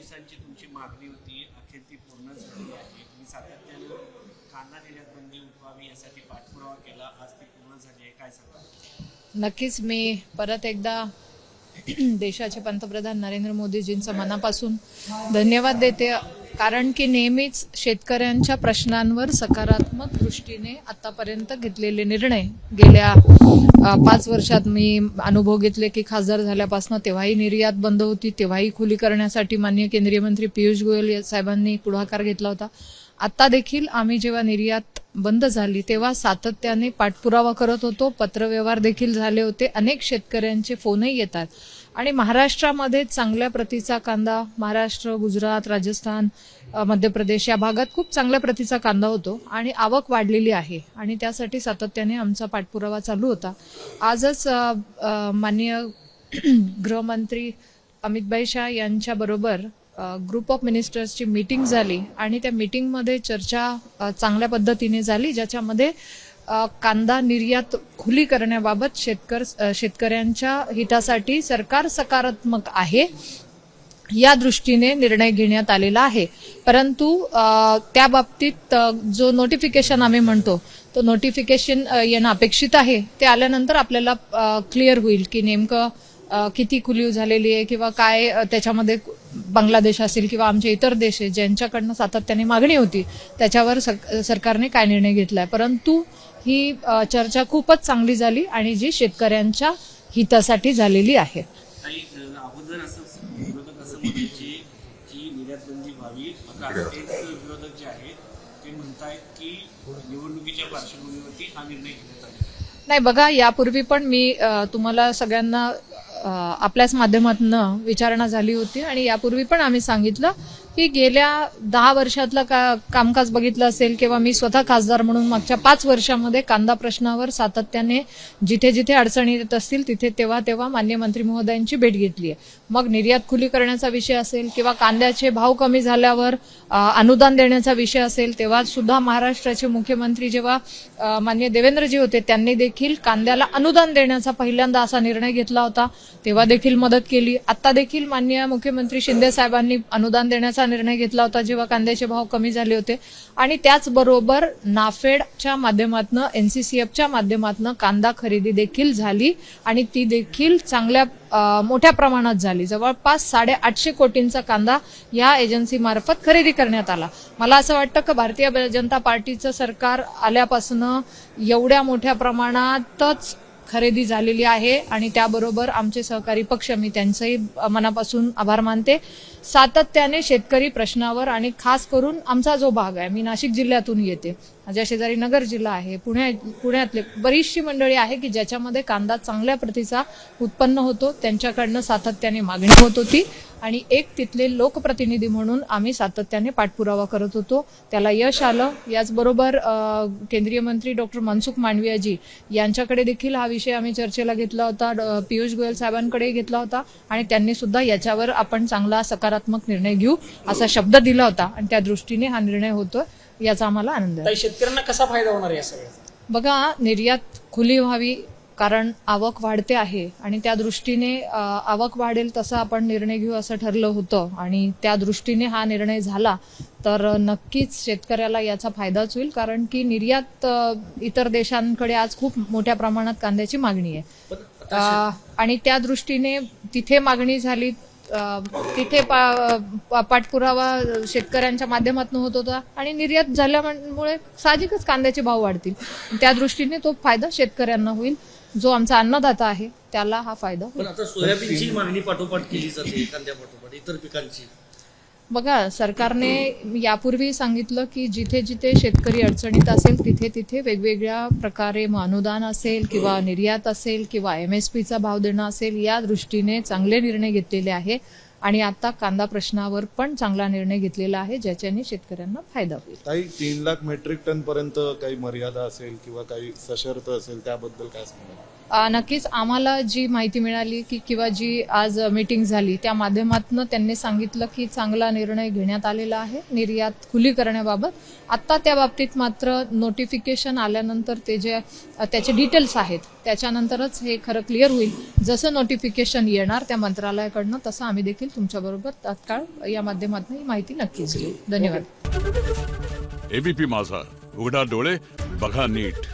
दिवसांची तुमची मागणी होती, अखेर ती पूर्ण झाली आहे. तुम्ही सातत्यानं कांदा निर्यात बंदी उठवावी यासाठी पाठपुरावा केला, आज ती पूर्ण झाली आहे, काय सांगाल? नक्कीच मी परत एकदा देशाचे पंतप्रधान नरेंद्र मोदीजींचं मनापासून धन्यवाद देते, कारण की नेहमीच शेतकऱ्यांच्या प्रश्नांवर सकारात्मक दृष्टीने आतापर्यंत घेतलेले निर्णय गेल्या 5 वर्षात मी अनुभव घेतले की खासदार झाल्यापासून तेव्हाही निर्यात बंद होती, तेव्हाही खुली करण्यासाठी माननीय केंद्रीय मंत्री पियुष गोयल साहेबांनी पुढाकार घेतला होता. आता देखील आम्ही जेव्हा निर्यात बंद झाली तेव्हा सातत्याने पाठपुरावा करत होतो, पत्रव्यवहार देखील झाले होते, अनेक शेतकऱ्यांचे फोनही येतात आणि महाराष्ट्रामध्ये चांगल्या प्रतीचा कांदा, महाराष्ट्र, गुजरात, राजस्थान, मध्य प्रदेश या भागात खूप चांगल्या प्रतीचा कांदा होतो आणि आवक वाढलेली आहे आणि त्यासाठी सातत्याने आमचा पाठपुरावा चालू होता. आजच माननीय गृहमंत्री अमित शाह यांच्याबरोबर ग्रुप ऑफ मिनिस्टर्सची मीटिंग झाली आणि त्या मीटिंगमध्ये चर्चा चांगल्या पद्धतीने झाली, ज्याच्यामध्ये कांदा निर्यात खुली करण्याबाबत शेतकऱ्यांच्या हितासाठी सरकार सकारात्मक आहे या दृष्टीने निर्णय घेण्यात आलेला आहे. परंतु त्या बाबतीत जो नोटिफिकेशन आम्ही म्हणतो तो नोटिफिकेशन येणं अपेक्षित आहे. ते आल्यानंतर आपल्याला क्लिअर होईल की नेमकं किती खुली झालेली आहे किंवा काय त्याच्यामध्ये बांगलादेश असेल किंवा आमचे इतर देश आहे ज्यांच्याकडनं सातत्याने मागणी होती त्याच्यावर सरकारने काय निर्णय घेतलाय. परंतु ही चर्चा खूपच चांगली झाली आणि जी शेतकऱ्यांच्या हितासाठी झालेली आहे. अगोदर असं विरोधक असं म्हणायचे की निर्यात बंदी व्हावी, विरोधक जे आहेत ते म्हणतायत की निवडणुकीच्या पार्श्वभूमीवरती हा निर्णय घेण्यात आला. नाही, बघा, यापूर्वी पण मी तुम्हाला सगळ्यांना आपल्याच माध्यमातून विचारणा झाली होती आणि यापूर्वी पण आम्ही सांगितलं की गेल्या 10 वर्षातलं कामकाज बघितलं असेल किंवा मी स्वतः खासदार म्हणून मागच्या 5 वर्षामध्ये कांदा प्रश्नावर सातत्याने जिथे जिथे अडचणी येत असतील तिथे तेव्हा माननीय मंत्री महोदयांची भेट घेतली आहे. मग निर्यात खुली करण्याचा विषय असेल किंवा कांद्याचे भाव कमी झाल्यावर अनुदान देण्याचा विषय असेल, तेव्हा सुद्धा महाराष्ट्राचे मुख्यमंत्री जेव्हा माननीय देवेंद्रजी होते त्यांनी देखील कांद्याला अनुदान देण्याचा पहिल्यांदा असा निर्णय घेतला होता, तेव्हा देखील मदत केली. आता देखील माननीय मुख्यमंत्री शिंदे साहेबांनी अनुदान देण्याचा निर्णय घेतला होता जेव्हा कांद्याचे भाव कमी झाले होते. आणि त्याचबरोबर नाफेडच्या माध्यमातून, एनसीसीएफच्या माध्यमातून कांदा खरेदी देखील झाली आणि ती देखील चांगल्या मोठ्या प्रमाणात झाली. जवळपास 850 कोटींचा कांदा या एजन्सी मार्फत खरेदी करण्यात आला. मला असं वाटतं की भारतीय जनता पार्टीचं सरकार आल्यापासून एवढ्या मोठ्या प्रमाणातच खरेदी झालेली आहे आणि त्याबरोबर आमचे सहकारी पक्ष, मी त्यांचंही मनापासून आभार मानते, सातत्याने शेतकरी प्रश्नावर आणि खास करून आमचा जो भाग आहे, मी नाशिक जिल्ह्यातून येते, माझ्या शेजारी नगर जिल्हा आहे, पुण्यातले बरीचशी मंडळी आहे की ज्याच्यामध्ये कांदा चांगल्या प्रतीचा उत्पन्न होतो, त्यांच्याकडनं सातत्याने मागणी होत होती आणि एक तिथले लोकप्रतिनिधी म्हणून आम्ही सातत्याने पाठपुरावा करत होतो. त्याला यश आलं. याचबरोबर केंद्रीय मंत्री डॉक्टर मनसुख मांडवियाजी यांच्याकडे देखील हा विषय आम्ही चर्चेला घेतला होता, पियुष गोयल साहेबांकडे घेतला होता आणि त्यांनी सुद्धा याच्यावर आपण चांगला सकारात्मक निर्णय घेऊ असा शब्द दिला होता आणि त्या दृष्टीने हा निर्णय होतो, याचा आम्हाला आनंद आहे. शेतकऱ्यांना कसा फायदा होणार या सगळ्याचा? बघा, निर्यात खुली व्हावी कारण आवक वाढते आहे आणि त्या दृष्टीने आवक वाढेल तसा आपण निर्णय घेऊ असं ठरलं होतं आणि त्या दृष्टीने हा निर्णय झाला तर नक्कीच शेतकऱ्याला याचा फायदाच होईल, कारण की निर्यात इतर देशांकडे आज खूप मोठ्या प्रमाणात कांद्याची मागणी आहे आणि त्या दृष्टीने तिथे मागणी झाली, तिथे पाठपुरावा शेतकऱ्यांच्या माध्यमातून होत होता आणि निर्यात झाल्यामुळे साहजिकच कांद्याचे भाव वाढतील. त्या दृष्टीने तो फायदा शेतकऱ्यांना होईल, जो आमचा अन्नदाता आहे त्याला हा फायदा होईल. पण आता सोयाबीनची मागणी पाठोपाठ केली जाते कांद्यापाठोपाठ इतर पिकांची. बघा, सरकारने यापूर्वी सांगितलं की जिथे जिथे शेतकरी अडचणीत असेल तिथे तिथे वेगवेगळ्या प्रकारे अनुदान असेल किंवा निर्यात असेल किंवा MSPचा भाव देणं असेल, या दृष्टीने चांगले निर्णय घेतलेले आहे आणि आता कांदा प्रश्नावर पण चांगला निर्णय घेतलेला आहे ज्याच्याने शेतकऱ्यांना फायदा होईल. काही 3 लाख मेट्रिक टन पर्यंत काही मर्यादा असेल किंवा काही सशर्त असेल त्याबद्दल काय सांगाल? नक्कीच आम्हाला जी माहिती मिळाली की किंवा जी आज मीटिंग झाली त्या माध्यमातून त्यांनी सांगितलं की चांगला निर्णय घेण्यात आलेला आहे निर्यात खुली करण्याबाबत. आत्ता त्या बाबतीत मात्र नोटिफिकेशन आल्यानंतर ते जे त्याचे डिटेल्स आहेत त्याच्यानंतरच हे खरं क्लिअर होईल. जसं नोटिफिकेशन येणार त्या मंत्रालयाकडनं तसं आम्ही देखील तुमच्याबरोबर तात्काळ या माध्यमातून ही माहिती नक्कीच घेऊ. धन्यवाद. एबीपी माझा, उघडा डोळे बघा नीट.